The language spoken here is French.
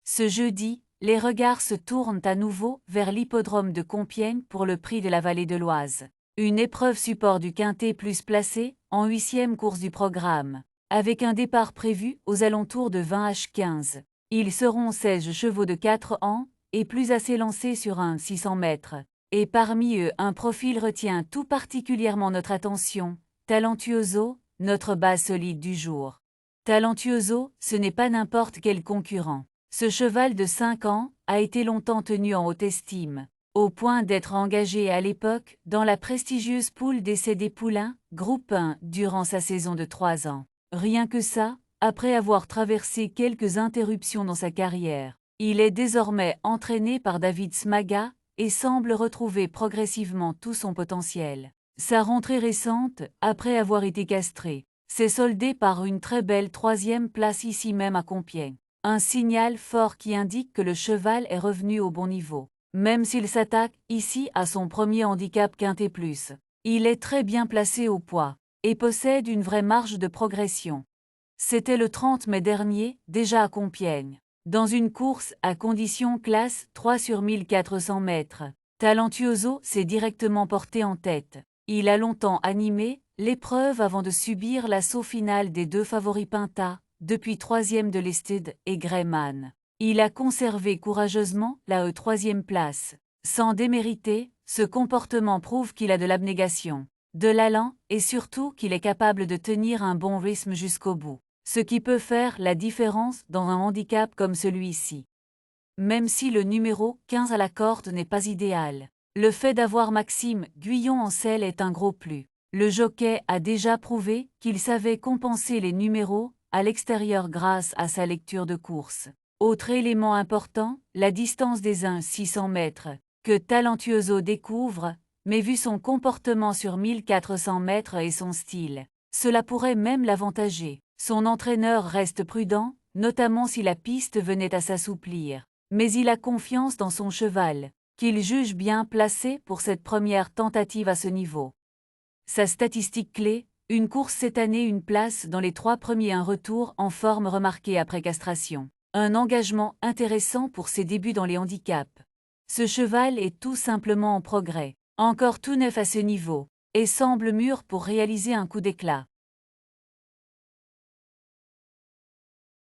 Ce jeudi, les regards se tournent à nouveau vers l'hippodrome de Compiègne pour le prix de la Vallée de l'Oise. Une épreuve support du Quintet plus placée, en 8e course du programme. Avec un départ prévu aux alentours de 20h15. Ils seront 16 chevaux de 4 ans, et plus à s'élancer sur un 600 mètres. Et parmi eux, un profil retient tout particulièrement notre attention, Talentuoso, notre base solide du jour. Talentuoso, ce n'est pas n'importe quel concurrent. Ce cheval de 5 ans a été longtemps tenu en haute estime, au point d'être engagé à l'époque dans la prestigieuse poule d'essai des poulains, groupe 1, durant sa saison de 3 ans. Rien que ça, après avoir traversé quelques interruptions dans sa carrière, il est désormais entraîné par David Smaga et semble retrouver progressivement tout son potentiel. Sa rentrée récente, après avoir été castré, s'est soldée par une très belle 3e place ici même à Compiègne. Un signal fort qui indique que le cheval est revenu au bon niveau. Même s'il s'attaque ici à son premier handicap Quintet plus, il est très bien placé au poids et possède une vraie marge de progression. C'était le 30 mai dernier, déjà à Compiègne, dans une course à condition classe 3 sur 1400 mètres. Talentuoso s'est directement porté en tête. Il a longtemps animé l'épreuve avant de subir l'assaut final des 2 favoris Pinta, depuis 3e de l'Ested et Greyman. Il a conservé courageusement la 3e place. Sans démériter, ce comportement prouve qu'il a de l'abnégation, de l'allant et surtout qu'il est capable de tenir un bon rythme jusqu'au bout. Ce qui peut faire la différence dans un handicap comme celui-ci. Même si le numéro 15 à la corde n'est pas idéal, le fait d'avoir Maxime Guyon en selle est un gros plus. Le jockey a déjà prouvé qu'il savait compenser les numéros à l'extérieur grâce à sa lecture de course. Autre élément important, la distance des 600 mètres, que Talentuoso découvre, mais vu son comportement sur 1400 mètres et son style, cela pourrait même l'avantager. Son entraîneur reste prudent, notamment si la piste venait à s'assouplir. Mais il a confiance dans son cheval, qu'il juge bien placé pour cette première tentative à ce niveau. Sa statistique clé, une course cette année, une place dans les 3 premiers, un retour en forme remarqué après castration. Un engagement intéressant pour ses débuts dans les handicaps. Ce cheval est tout simplement en progrès, encore tout neuf à ce niveau, et semble mûr pour réaliser un coup d'éclat.